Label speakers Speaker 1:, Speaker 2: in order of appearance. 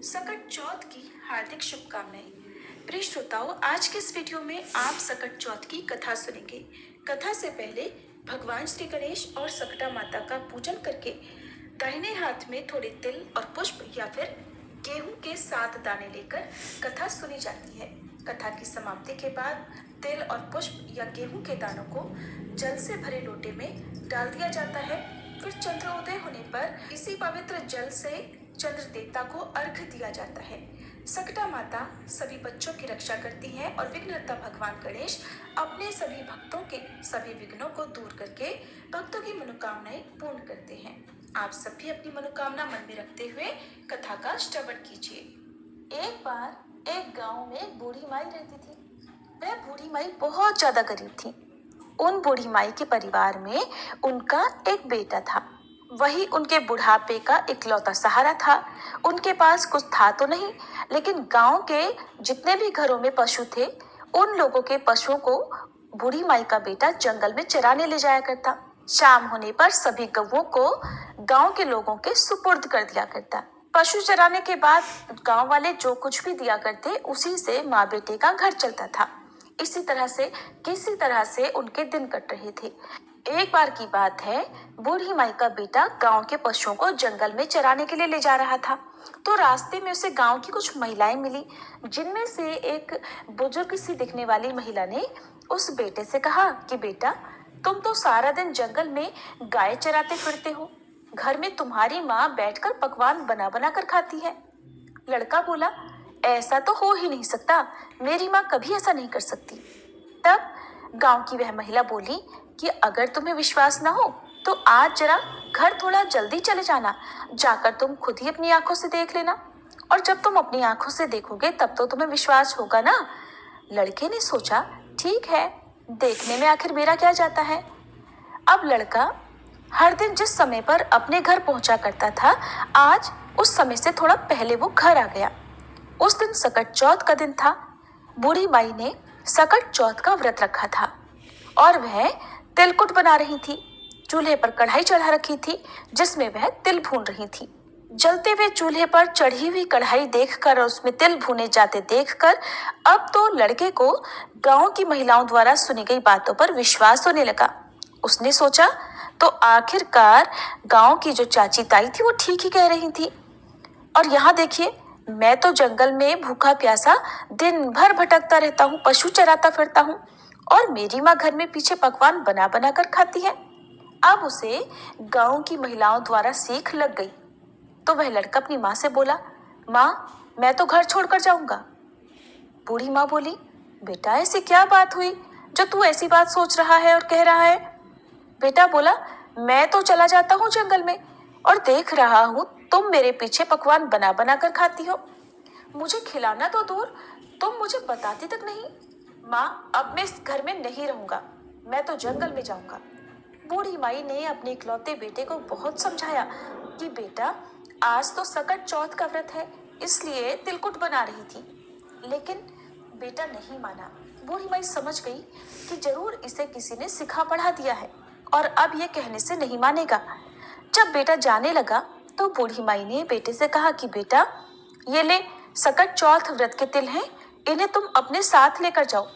Speaker 1: सकट चौथ की हार्दिक शुभकामनाएं। प्रिय श्रोताओं, आज के इस वीडियो में आप सकट चौथ की कथा सुनेंगे। कथा से पहले भगवान श्री गणेश और सकटा माता का पूजन करके दाहिने हाथ में थोड़े तिल और पुष्प या फिर गेहूं के 7 दाने लेकर कथा सुनी जाती है। कथा की समाप्ति के बाद तिल और पुष्प या गेहूं के दानों को जल से भरे लोटे में डाल दिया जाता है। फिर चंद्रोदय होने पर इसी पवित्र जल से चंद्र देवता को अर्घ दिया जाता है। सकटा माता सभी बच्चों की रक्षा करती हैं और विघ्नहर्ता भगवान गणेश अपने सभी भक्तों के सभी विघ्नों को दूर करके भक्तों की मनोकामनाएं पूर्ण करते हैं। आप सभी अपनी मनोकामना मन में रखते हुए कथा का श्रवण कीजिए। एक बार एक गांव में एक बूढ़ी माई रहती थी। वह बूढ़ी माई बहुत ज्यादा गरीब थी। उन बूढ़ी माई के परिवार में उनका एक बेटा था। वही उनके बुढ़ापे का इकलौता सहारा था। उनके पास कुछ था तो नहीं, लेकिन गांव के जितने भी घरों में पशु थे, उन लोगों के पशुओं को बूढ़ी माई का बेटा जंगल में चराने ले जाया करता। शाम होने पर सभी गौओं को गांव के लोगों के सुपुर्द कर दिया करता। पशु चराने के बाद गांव वाले जो कुछ भी दिया करते, उसी से माँ बेटे का घर चलता था। इसी तरह से किसी तरह से उनके दिन कट रहे थे। एक बार की बात है, बूढ़ी माई का बेटा गांव के पशुओं को जंगल में चराने के लिए ले जा रहा था। तो रास्ते में उसे गांव की कुछ महिलाएं मिली, जिनमें से एक बुजुर्ग सी दिखने वाली महिला ने उस बेटे से कहा कि बेटा, तुम तो सारा दिन जंगल में गाय चराते फिरते हो, घर में तुम्हारी माँ बैठकर पकवान बना बना कर खाती है। लड़का बोला, ऐसा तो हो ही नहीं सकता, मेरी माँ कभी ऐसा नहीं कर सकती। तब गांव की वह महिला बोली कि अगर तुम्हें विश्वास ना हो तो आज जरा घर थोड़ा जल्दी चले जाना, जाकर तुम खुद ही अपनी आंखों से देख लेना, और जब तुम अपनी आंखों से देखोगे तब तो तुम्हें विश्वास होगा ना। लड़के ने सोचा, ठीक है, देखने में आखिर मेरा क्या जाता है। अब लड़का हर दिन जिस समय पर अपने घर पहुंचा करता था, आज उस समय से थोड़ा पहले वो घर आ गया। उस दिन सकट चौथ का दिन था। बूढ़ी माई ने सकट चौथ का व्रत रखा था और वह तिलकुट बना रही थी। चूल्हे पर कढ़ाई चढ़ा रखी थी, जिसमें वह तिल भून रही थी। जलते हुए चूल्हे पर चढ़ी हुई कढ़ाई देखकर और उसमें तिल भुने जाते देखकर अब तो लड़के को गांव की महिलाओं द्वारा सुनी गई बातों पर विश्वास होने लगा। उसने सोचा, तो आखिरकार गांव की जो चाची ताई थी वो ठीक ही कह रही थी। और यहाँ देखिए, मैं तो जंगल में भूखा प्यासा दिन भर भटकता रहता हूँ, पशु चराता फिरता हूँ, और मेरी माँ घर में पीछे पकवान बना बना कर खाती है। अब उसे गांव की महिलाओं द्वारा सीख लग गई। तो वह लड़का अपनी माँ से बोला, माँ, मैं तो घर छोड़कर जाऊंगा। बूढ़ी माँ बोली, बेटा, ऐसी क्या बात हुई जो तू ऐसी बात सोच रहा है और कह रहा है। बेटा बोला, मैं तो चला जाता हूँ जंगल में और देख रहा हूँ तुम मेरे पीछे पकवान बना बना कर खाती हो। मुझे खिलाना तो दूर, तुम मुझे बताती तक नहीं। माँ, अब मैं इस घर में नहीं रहूंगा, मैं तो जंगल में जाऊंगा। बूढ़ी माई ने अपने इकलौते बेटे को बहुत समझाया कि बेटा, आज तो सकट चौथ का व्रत है, इसलिए तिलकुट बना रही थी, लेकिन बेटा नहीं माना। बूढ़ी माई समझ गई कि जरूर इसे किसी ने सिखा पढ़ा दिया है और अब ये कहने से नहीं मानेगा। जब बेटा जाने लगा तो बूढ़ी माई ने बेटे से कहा कि बेटा, ये ले, सकट चौथ व्रत के तिल हैं, इन्हें तुम अपने साथ लेकर जाओ।